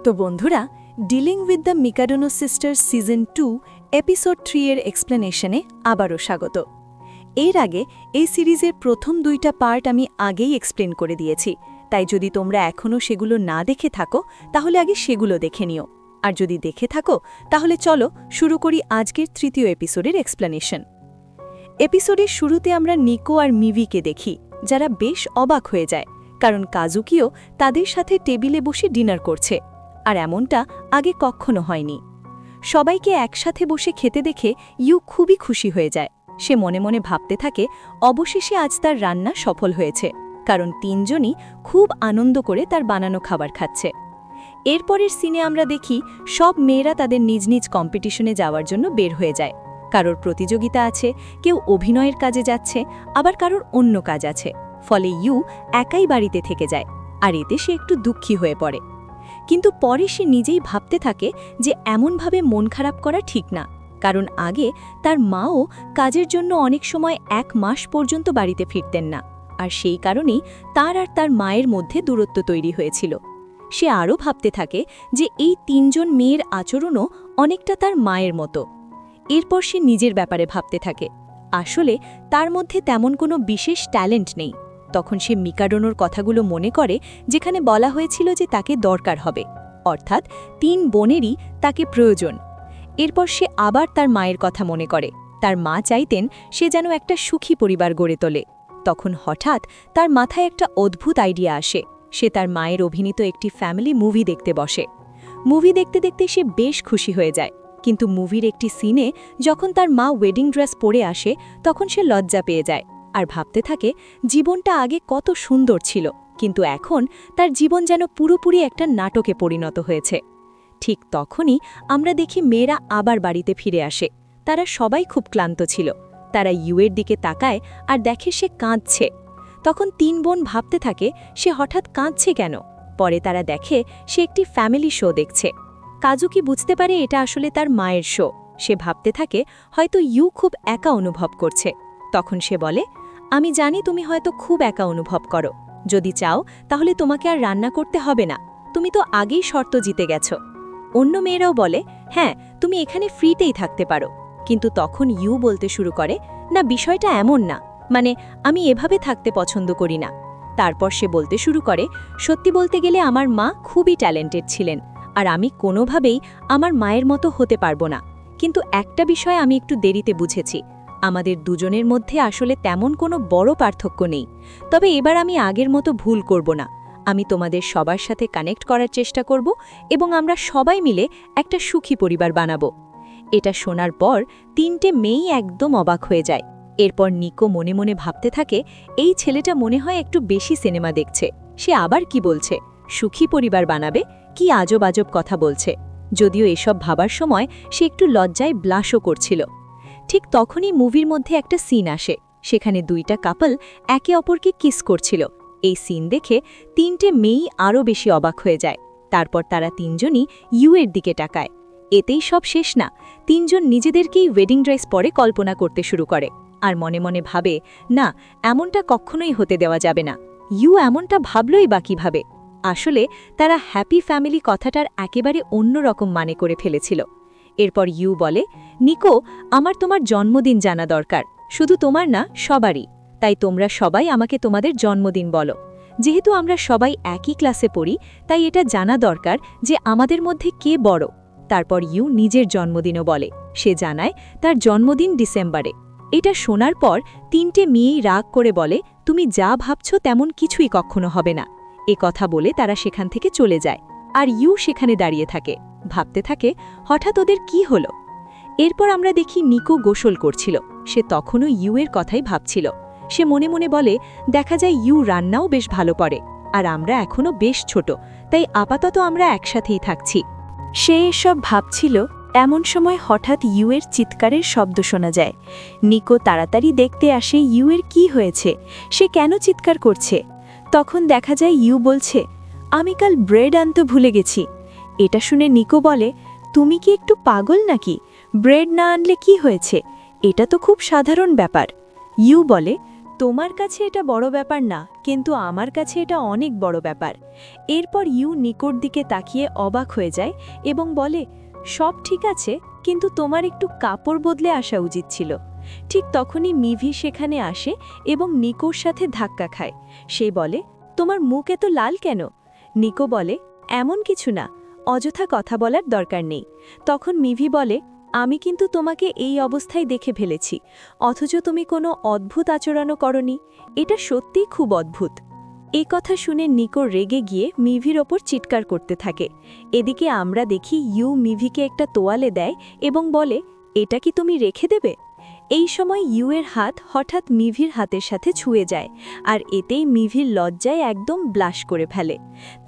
তো বন্ধুরা, dealing with the Mikadono sisters season 2 episode 3 এর এক্সপ্লেনেশনে আবারও স্বাগত। এর আগে এই সিরিজের প্রথম 2টা পার্ট আমি আগেই এক্সপ্লেন করে দিয়েছি, তাই যদি তোমরা এখনও সেগুলো না দেখে থাকো তাহলে আগে সেগুলো দেখে নিও, আর যদি দেখে থাকো তাহলে চলো শুরু করি আজকের তৃতীয় এপিসোডের এক্সপ্লেনেশন। এপিসোডের শুরুতে আমরা নিকো আর মিভিকে দেখি, যারা বেশ অবাক হয়ে যায়, কারণ কাজুকিও তাদের সাথে টেবিলে বসে ডিনার করছে, আর এমনটা আগে কখনো হয়নি। সবাইকে একসাথে বসে খেতে দেখে ইউ খুবই খুশি হয়ে যায়। সে মনে মনে ভাবতে থাকে অবশেষে আজ তার রান্না সফল হয়েছে, কারণ তিনজনই খুব আনন্দ করে তার বানানো খাবার খাচ্ছে। এরপরের সিনে আমরা দেখি সব মেয়েরা তাদের নিজ নিজ কম্পিটিশনে যাওয়ার জন্য বের হয়ে যায়। কারোর প্রতিযোগিতা আছে, কেউ অভিনয়ের কাজে যাচ্ছে, আবার কারোর অন্য কাজ আছে। ফলে ইউ একাই বাড়িতে থেকে যায়, আর এতে সে একটু দুঃখী হয়ে পড়ে। কিন্তু পরে সে নিজেই ভাবতে থাকে যে এমনভাবে মন খারাপ করা ঠিক না, কারণ আগে তার মাও কাজের জন্য অনেক সময় 1 মাস পর্যন্ত বাড়িতে ফিরতেন না, আর সেই কারণেই তার আর তার মায়ের মধ্যে দূরত্ব তৈরি হয়েছিল। সে আরও ভাবতে থাকে যে এই 3জন মেয়ের আচরণও অনেকটা তার মায়ের মতো। এরপর সে নিজের ব্যাপারে ভাবতে থাকে, আসলে তার মধ্যে তেমন কোনো বিশেষ ট্যালেন্ট নেই। তখন সে মিকাডোনোর কথাগুলো মনে করে, যেখানে বলা হয়েছিল যে তাকে দরকার হবে, অর্থাৎ 3 বোনেরই তাকে প্রয়োজন। এরপর সে আবার তার মায়ের কথা মনে করে। তার মা চাইতেন সে যেন একটা সুখী পরিবার গড়ে তোলে। তখন হঠাৎ তার মাথায় একটা অদ্ভুত আইডিয়া আসে। সে তার মায়ের অভিনীত একটি ফ্যামিলি মুভি দেখতে বসে। মুভি দেখতে দেখতে সে বেশ খুশি হয়ে যায়, কিন্তু মুভির একটি সিনে যখন তার মা ওয়েডিং ড্রেস পরে আসে তখন সে লজ্জা পেয়ে যায়, আর ভাবতে থাকে জীবনটা আগে কত সুন্দর ছিল, কিন্তু এখন তার জীবন যেন পুরোপুরি একটা নাটকে পরিণত হয়েছে। ঠিক তখনই আমরা দেখি মেয়েরা আবার বাড়িতে ফিরে আসে। তারা সবাই খুব ক্লান্ত ছিল। তারা ইউয়ের দিকে তাকায় আর দেখে সে কাঁদছে। তখন 3 বোন ভাবতে থাকে সে হঠাৎ কাঁদছে কেন। পরে তারা দেখে সে একটি ফ্যামিলি শো দেখছে। কাজুকি বুঝতে পারে এটা আসলে তার মায়ের শো। সে ভাবতে থাকে হয়তো ইউ খুব একা অনুভব করছে। তখন সে বলে, আমি জানি তুমি হয়তো খুব একা অনুভব করো, যদি চাও তাহলে তোমাকে আর রান্না করতে হবে না, তুমি তো আগেই শর্ত জিতে গেছো। অন্য মেয়েরাও বলে, হ্যাঁ তুমি এখানে ফ্রিতেই থাকতে পারো। কিন্তু তখন ইউ বলতে শুরু করে, না বিষয়টা এমন না, মানে আমি এভাবে থাকতে পছন্দ করি না। তারপর সে বলতে শুরু করে, সত্যি বলতে গেলে আমার মা খুবই ট্যালেন্টেড ছিলেন, আর আমি কোনোভাবেই আমার মায়ের মতো হতে পারবো না। কিন্তু একটা বিষয় আমি একটু দেরিতে বুঝেছি, আমাদের দুজনের মধ্যে আসলে তেমন কোনো বড় পার্থক্য নেই। তবে এবার আমি আগের মতো ভুল করব না। আমি তোমাদের সবার সাথে কানেক্ট করার চেষ্টা করব এবং আমরা সবাই মিলে একটা সুখী পরিবার বানাবো। এটা শোনার পর 3টে মেয়েই একদম অবাক হয়ে যায়। এরপর নিকো মনে মনে ভাবতে থাকে, এই ছেলেটা মনে হয় একটু বেশি সিনেমা দেখছে। সে আবার কি বলছে, সুখী পরিবার বানাবে, কি আজব আজব কথা বলছে। যদিও এসব ভাবার সময় সে একটু লজ্জায় ব্লাশও করছিল। ঠিক তখনই মুভির মধ্যে একটা সিন আসে, সেখানে 2টা কাপল একে অপরকে কিস করছিল। এই সিন দেখে 3টে মেয়েই আরও বেশি অবাক হয়ে যায়। তারপর তারা 3জনই ইউয়ের দিকে তাকায়। এতেই সব শেষ না, 3জন নিজেদেরকেই ওয়েডিং ড্রেস পরে কল্পনা করতে শুরু করে, আর মনে মনে ভাবে, না এমনটা কখনোই হতে দেওয়া যাবে না। ইউ এমনটা ভাবলই বা কিভাবে। আসলে তারা হ্যাপি ফ্যামিলি কথাটার একেবারে অন্যরকম মানে করে ফেলেছিল। এরপর ইউ বলে, নিকো আমার তোমার জন্মদিন জানা দরকার, শুধু তোমার না সবারই। তাই তোমরা সবাই আমাকে তোমাদের জন্মদিন বলো। যেহেতু আমরা সবাই একই ক্লাসে পড়ি, তাই এটা জানা দরকার যে আমাদের মধ্যে কে বড়। তারপর ইউ নিজের জন্মদিনও বলে। সে জানায় তার জন্মদিন ডিসেম্বরে। এটা শোনার পর 3টে মেয়েই রাগ করে বলে, তুমি যা ভাবছ তেমন কিছুই কখনো হবে না। এ কথা বলে তারা সেখান থেকে চলে যায়, আর ইউ সেখানে দাঁড়িয়ে থাকে, ভাবতে থাকে হঠাৎ ওদের কি হলো। এরপর আমরা দেখি নিকো গোসল করছিল। সে তখনও ইউয়ের কথাই ভাবছিল। সে মনে মনে বলে, দেখা যায় ইউ রান্নাও বেশ ভালো করে, আর আমরা এখনও বেশ ছোট, তাই আপাতত আমরা একসাথেই থাকছি। সে এসব ভাবছিল, এমন সময় হঠাৎ ইউয়ের চিৎকারের শব্দ শোনা যায়। নিকো তাড়াতাড়ি দেখতে আসে ইউয়ের কি হয়েছে, সে কেন চিৎকার করছে। তখন দেখা যায় ইউ বলছে, আমি কাল ব্রেড আনতে ভুলে গেছি। এটা শুনে নিকো বলে, তুমি কি একটু পাগল নাকি, ব্রেড না আনলে কি হয়েছে, এটা তো খুব সাধারণ ব্যাপার। ইউ বলে, তোমার কাছে এটা বড় ব্যাপার না, কিন্তু আমার কাছে এটা অনেক বড় ব্যাপার। এরপর ইউ নিকোর দিকে তাকিয়ে অবাক হয়ে যায় এবং বলে, সব ঠিক আছে, কিন্তু তোমার একটু কাপড় বদলে আসা উচিত ছিল। ঠিক তখনই মিভি সেখানে আসে এবং নিকোর সাথে ধাক্কা খায়। সে বলে, তোমার মুখ এত লাল কেন? নিকো বলে, এমন কিছু না, অযথা কথা বলার দরকার নেই। তখন মিভি বলে, আমি কিন্তু তোমাকে এই অবস্থায় দেখে ফেলেছি, অথচ তুমি কোনো অদ্ভুত আচরণও করনি। এটা সত্যিই খুব অদ্ভুত। এই কথা শুনে নিকো রেগে গিয়ে মিভির ওপর চিৎকার করতে থাকে। এদিকে আমরা দেখি ইউ মিভিকে একটা তোয়ালে দেয় এবং বলে, এটা কি তুমি রেখে দেবে? এই সময় ইউ এর হাত হঠাৎ মিভির হাতের সাথে ছুঁয়ে যায়, আর এতেই মিভির লজ্জায় একদম ব্লাশ করে ফেলে।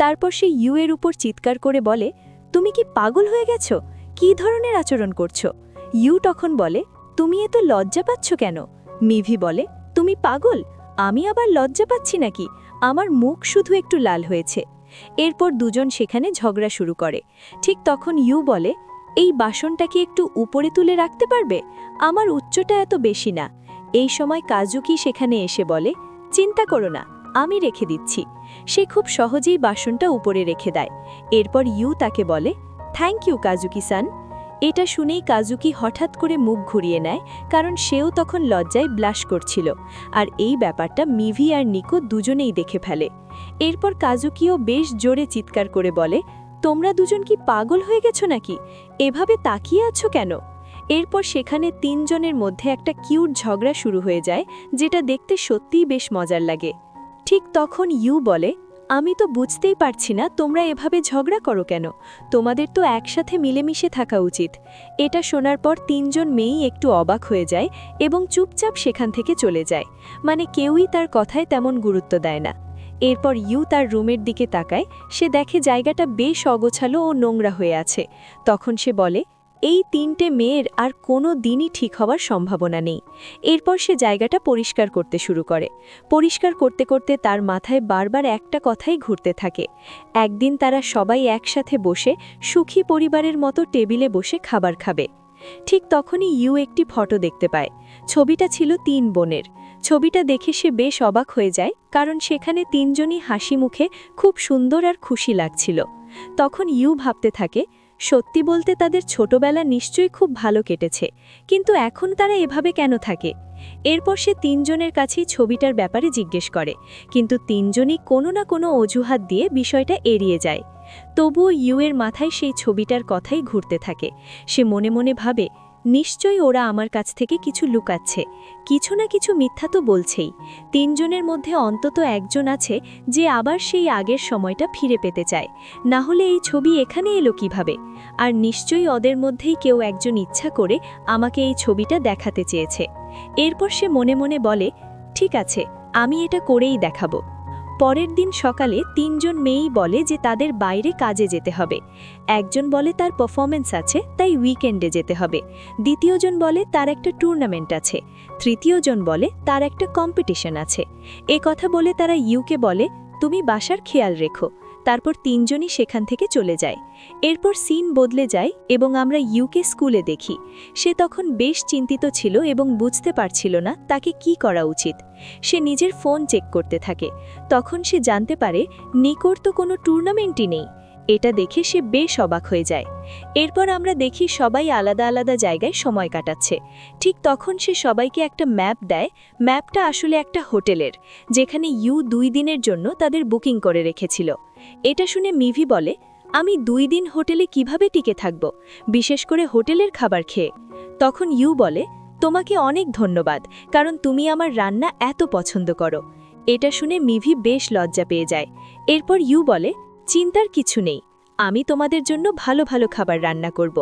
তারপর সে ইউ এর উপর চিৎকার করে বলে, তুমি কি পাগল হয়ে গেছো? কী ধরনের আচরণ করছো? ইউ তখন বলে, তুমি এত লজ্জা পাচ্ছ কেন? মিভি বলে, তুমি পাগল? আমি আবার লজ্জা পাচ্ছি নাকি? আমার মুখ শুধু একটু লাল হয়েছে। এরপর দুজন সেখানে ঝগড়া শুরু করে। ঠিক তখন ইউ বলে, এই বাসনটাকে একটু উপরে তুলে রাখতে পারবে? আমার উচ্চটা এত বেশি না। এই সময় কাজুকি সেখানে এসে বলে, চিন্তা করো না, আমি রেখে দিচ্ছি। সে খুব সহজেই বাসনটা উপরে রেখে দেয়। এরপর ইউ তাকে বলে, থ্যাংক ইউ কাজুকি সান। এটা শুনেই কাজুকি হঠাৎ করে মুখ ঘুরিয়ে নেয়, কারণ সেও তখন লজ্জায় ব্লাশ করছিল। আর এই ব্যাপারটা মিভি আর নিকো দুজনেই দেখে ফেলে। এরপর কাজুকিও বেশ জোরে চিৎকার করে বলে, তোমরা দুজন কি পাগল হয়ে গেছো নাকি? এভাবে তাকিয়ে আছো কেন? এরপর সেখানে তিনজনের মধ্যে একটা কিউট ঝগড়া শুরু হয়ে যায়, যেটা দেখতে সত্যিই বেশ মজার লাগে। ঠিক তখন ইউ বলে, আমি তো বুঝতেই পারছি না তোমরা এভাবে ঝগড়া করো কেন। তোমাদের তো একসাথে মিলেমিশে থাকা উচিত। এটা শোনার পর তিনজন মেয়েই একটু অবাক হয়ে যায় এবং চুপচাপ সেখান থেকে চলে যায়। মানে কেউই তার কথায় তেমন গুরুত্ব দেয় না। এরপর ইউ তার রুমের দিকে তাকায়। সে দেখে জায়গাটা বেশ অগোছালো ও নোংরা হয়ে আছে। তখন সে বলে, এই তিনটে মেয়ের আর কোনো দিনই ঠিক হওয়ার সম্ভাবনা নেই। এরপর সে জায়গাটা পরিষ্কার করতে শুরু করে। পরিষ্কার করতে করতে তার মাথায় বারবার একটা কথাই ঘুরতে থাকে। একদিন তারা সবাই একসাথে বসে সুখী পরিবারের মতো টেবিলে বসে খাবার খাবে। ঠিক তখনই ইউ একটি ফটো দেখতে পায়। ছবিটা ছিল তিন বোনের। ছবিটা দেখে সে বেশ অবাক হয়ে যায়, কারণ সেখানে তিনজনই হাসি মুখে খুব সুন্দর আর খুশি লাগছিল। তখন ইউ ভাবতে থাকে, সত্যি বলতে তাদের ছোটবেলা নিশ্চয়ই খুব ভালো কেটেছে, কিন্তু এখন তারা এভাবে কেন থাকে? এরপর সে তিনজনের কাছেই ছবিটার ব্যাপারে জিজ্ঞেস করে, কিন্তু তিনজনই কোনো না কোনো অজুহাত দিয়ে বিষয়টা এড়িয়ে যায়। তবুও ইউ এর মাথায় সেই ছবিটার কথাই ঘুরতে থাকে। সে মনে মনে ভাবে, নিশ্চয়ই ওরা আমার কাছ থেকে কিছু লুকাচ্ছে, কিছু না কিছু মিথ্যা তো বলছেই। তিনজনের মধ্যে অন্তত একজন আছে যে আবার সেই আগের সময়টা ফিরে পেতে চায়, না হলে এই ছবি এখানে এলো কিভাবে? আর নিশ্চয়ই ওদের মধ্যেই কেউ একজন ইচ্ছা করে আমাকে এই ছবিটা দেখাতে চেয়েছে। এরপর সে মনে মনে বলে, ঠিক আছে, আমি এটা করেই দেখাবো। পরের দিন সকালে তিনজন মেয়েই বলে যে তাদের বাইরে কাজে যেতে হবে। একজন বলে তার পারফরমেন্স আছে, তাই উইকেন্ডে যেতে হবে। দ্বিতীয়জন বলে তার একটা টুর্নামেন্ট আছে। তৃতীয়জন বলে তার একটা কম্পিটিশন আছে। এ কথা বলে তারা ইউকে বলে, তুমি বাসার খেয়াল রেখো। তারপর তিনজনই সেখান থেকে চলে যায়। এরপর সিন বদলে যায় এবং আমরা ইউকে স্কুলে দেখি। সে তখন বেশ চিন্তিত ছিল এবং বুঝতে পারছিল না তাকে কি করা উচিত। সে নিজের ফোন চেক করতে থাকে। তখন সে জানতে পারে নিকোর তো কোনো টুর্নামেন্টই নেই। এটা দেখে সে বেশ অবাক হয়ে যায়। এরপর আমরা দেখি সবাই আলাদা আলাদা জায়গায় সময় কাটাচ্ছে। ঠিক তখন সে সবাইকে একটা ম্যাপ দেয়। ম্যাপটা আসলে একটা হোটেলের, যেখানে ইউ 2 দিনের জন্য তাদের বুকিং করে রেখেছিল। এটা শুনে মিভি বলে, আমি 2 দিন হোটেলে কিভাবে টিকে থাকব, বিশেষ করে হোটেলের খাবার খেয়ে? তখন ইউ বলে, তোমাকে অনেক ধন্যবাদ, কারণ তুমি আমার রান্না এত পছন্দ করো। এটা শুনে মিভি বেশ লজ্জা পেয়ে যায়। এরপর ইউ বলে, চিন্তার কিছু নেই, আমি তোমাদের জন্য ভালো ভালো খাবার রান্না করব।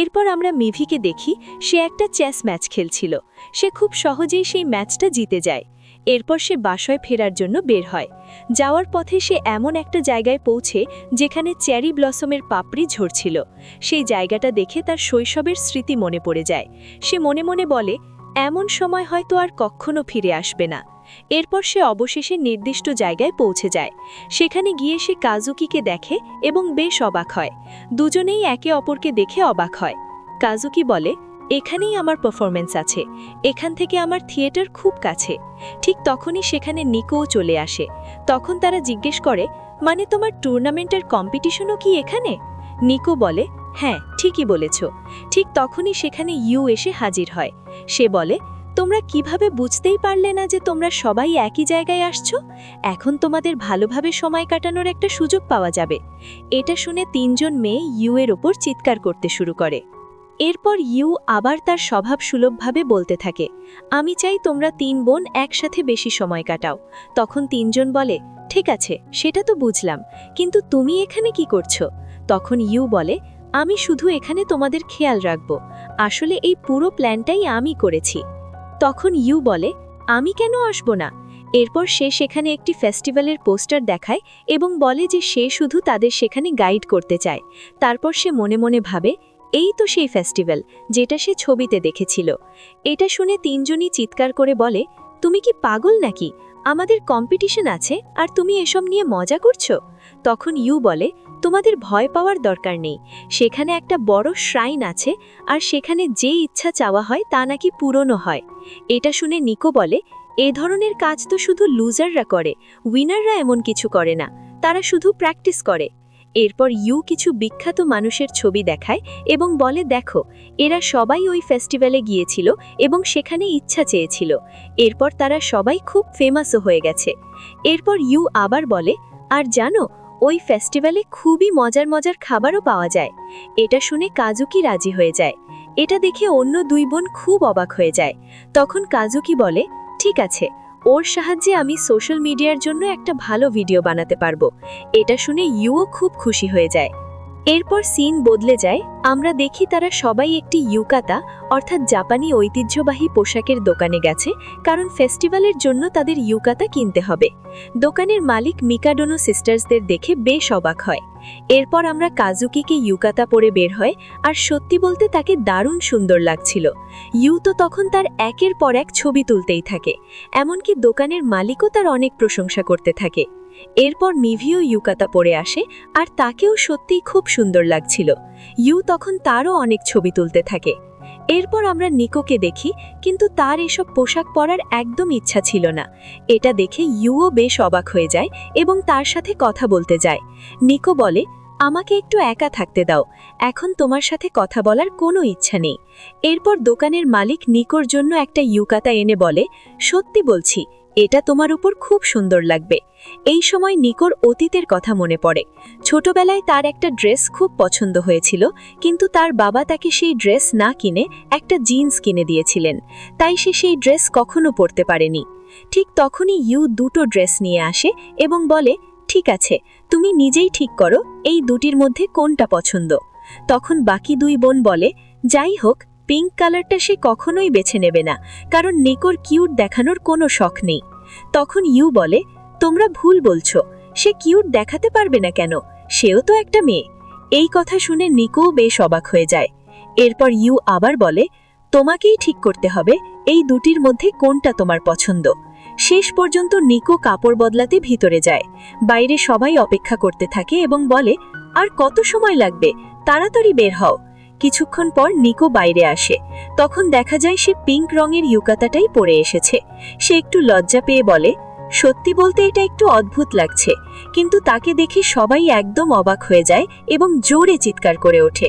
এরপর আমরা মিভিকে দেখি সে একটা চেস ম্যাচ খেলছিল। সে খুব সহজেই সেই ম্যাচটা জিতে যায়। এরপর সে বাসায় ফেরার জন্য বের হয়। যাওয়ার পথে সে এমন একটা জায়গায় পৌঁছে যেখানে চেরি ব্লসমের পাপড়ি ঝরছিল। সেই জায়গাটা দেখে তার শৈশবের স্মৃতি মনে পড়ে যায়। সে মনে মনে বলে, এমন সময় হয়তো আর কখনো ফিরে আসবে না। এরপর সে অবশেষে নির্দিষ্ট জায়গায় পৌঁছে যায়। সেখানে গিয়ে সে কাজুকিকে দেখে এবং বেশ অবাক হয়। দুজনেই একে অপরকে দেখে অবাক হয়। কাজুকি বলে, এখানেই আমার পারফরমেন্স আছে, এখান থেকে আমার থিয়েটার খুব কাছে। ঠিক তখনই সেখানে নিকোও চলে আসে। তখন তারা জিজ্ঞেস করে, মানে তোমার টুর্নামেন্টের কম্পিটিশনও কি এখানে? নিকো বলে, হ্যাঁ ঠিকই বলেছ। ঠিক তখনই সেখানে ইউ এসে হাজির হয়। সে বলে, তোমরা কিভাবে বুঝতেই পারলে না যে তোমরা সবাই একই জায়গায় আসছো? এখন তোমাদের ভালোভাবে সময় কাটানোর একটা সুযোগ পাওয়া যাবে। এটা শুনে তিনজন মেয়ে ইউ এর ওপর চিৎকার করতে শুরু করে। এরপর ইউ আবার তার স্বভাবসুলভভাবে বলতে থাকে, আমি চাই তোমরা তিন বোন একসাথে বেশি সময় কাটাও। তখন তিনজন বলে, ঠিক আছে সেটা তো বুঝলাম, কিন্তু তুমি এখানে কি করছো? তখন ইউ বলে, আমি শুধু এখানে তোমাদের খেয়াল রাখব, আসলে এই পুরো প্ল্যানটাই আমি করেছি। তখন ইউ বলে, আমি কেন আসব না? এরপর সে সেখানে একটি ফেস্টিভ্যালের পোস্টার দেখায় এবং বলে যে সে শুধু তাদের সেখানে গাইড করতে চায়। তারপর সে মনে মনে ভাবে, এই তো সেই ফেস্টিভ্যাল যেটা সে ছবিতে দেখেছিল। এটা শুনে তিনজনই চিৎকার করে বলে, তুমি কি পাগল নাকি? আমাদের কম্পিটিশন আছে আর তুমি এসব নিয়ে মজা করছো? তখন ইউ বলে, তোমাদের ভয় পাওয়ার দরকার নেই, সেখানে একটা বড় শ্রাইন আছে আর সেখানে যে ইচ্ছা চাওয়া হয় তা নাকি পূরণও হয়। এটা শুনে নিকো বলে, এ ধরনের কাজ তো শুধু লুজাররা করে, উইনাররা এমন কিছু করে না, তারা শুধু প্র্যাকটিস করে। এরপর ইউ কিছু বিখ্যাত মানুষের ছবি দেখায় এবং বলে, দেখো এরা সবাই ওই ফেস্টিভ্যালে গিয়েছিল এবং সেখানে ইচ্ছা চেয়েছিল। এরপর তারা সবাই খুব ফেমাসও হয়ে গেছে। এরপর ইউ আবার বলে, আর জানো ওই ফেস্টিভ্যালে খুবই মজার মজার খাবারও পাওয়া যায়। এটা শুনে কাজুকি রাজি হয়ে যায়। এটা দেখে অন্য দুই বোন খুব অবাক হয়ে যায়। তখন কাজুকি বলে, ঠিক আছে, ওর সাহায্যে আমি সোশ্যাল মিডিয়ার জন্য একটা ভালো ভিডিও বানাতে পারবো। এটা শুনে ইউও খুব খুশি হয়ে যায়। এরপর সিন বদলে যায়, আমরা দেখি তারা সবাই একটি ইউকাতা অর্থাৎ জাপানি ঐতিহ্যবাহী পোশাকের দোকানে গেছে, কারণ ফেস্টিভ্যালের জন্য তাদের ইউকাতা কিনতে হবে। দোকানের মালিক মিকাডোনো সিস্টার্সদের দেখে বেশ অবাক হয়। এরপর আমরা কাজুকিকে ইউকাতা পরে বের হয়, আর সত্যি বলতে তাকে দারুণ সুন্দর লাগছিল। ইউ তো তখন তার একের পর এক ছবি তুলতেই থাকে, এমনকি দোকানের মালিকও তার অনেক প্রশংসা করতে থাকে। এরপর নিভিও ইউকাতা পরে আসে আর তাকেও সত্যিই খুব সুন্দর লাগছিল। ইউ তখন তারও অনেক ছবি তুলতে থাকে। এরপর আমরা নিকোকে দেখি, কিন্তু তার এসব পোশাক পরার একদম ইচ্ছা ছিল না। এটা দেখে ইউও বেশ অবাক হয়ে যায় এবং তার সাথে কথা বলতে যায়। নিকো বলে, আমাকে একটু একা থাকতে দাও, এখন তোমার সাথে কথা বলার কোনো ইচ্ছা নেই। এরপর দোকানের মালিক নিকোর জন্য একটা ইউকাতা এনে বলে, সত্যি বলছি এটা তোমার উপর খুব সুন্দর লাগবে। এই সময় নিকোর অতীতের কথা মনে পড়ে। ছোটবেলায় তার একটা ড্রেস খুব পছন্দ হয়েছিল, কিন্তু তার বাবা তাকে সেই ড্রেস না কিনে একটা জিন্স কিনে দিয়েছিলেন, তাই সে সেই ড্রেস কখনো পরতে পারেনি। ঠিক তখনই ইউ দুটো ড্রেস নিয়ে আসে এবং বলে, ঠিক আছে, তুমি নিজেই ঠিক করো এই দুটির মধ্যে কোনটা পছন্দ। তখন বাকি দুই বোন বলে, যাই হোক, পিঙ্ক কালারটা সে কখনোই বেছে নেবে না, কারণ নিকোর কিউট দেখানোর কোনো শখ নেই। তখন ইউ বলে, তোমরা ভুল বলছো, সে কিউট দেখাতে পারবে না কেন, সেও তো একটা মেয়ে। এই কথা শুনে নিকোও বেশ অবাক হয়ে যায়। এরপর ইউ আবার বলে, তোমাকেই ঠিক করতে হবে এই দুটির মধ্যে কোনটা তোমার পছন্দ। শেষ পর্যন্ত নিকো কাপড় বদলাতে ভিতরে যায়। বাইরে সবাই অপেক্ষা করতে থাকে এবং বলে, আর কত সময় লাগবে, তাড়াতাড়ি বের হও। কিছুক্ষণ পর নিকো বাইরে আসে। তখন দেখা যায় সে পিঙ্ক রঙের ইউকাতাটাই পরে এসেছে। সে একটু লজ্জা পেয়ে বলে, সত্যি বলতে এটা একটু অদ্ভুত লাগছে, কিন্তু তাকে দেখে সবাই একদম অবাক হয়ে যায় এবং জোরে চিৎকার করে ওঠে।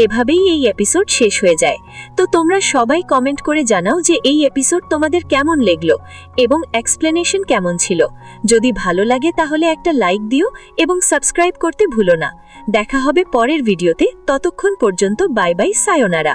এভাবেই এই এপিসোড শেষ হয়ে যায়। তো তোমরা সবাই কমেন্ট করে জানাও যে এই এপিসোড তোমাদের কেমন লাগলো এবং এক্সপ্লেনেশন কেমন ছিল। যদি ভালো লাগে তাহলে একটা লাইক দিও এবং সাবস্ক্রাইব করতে ভুলো না। দেখা হবে পরের ভিডিওতে, ততক্ষণ পর্যন্ত বাই বাই, সায়োনারা।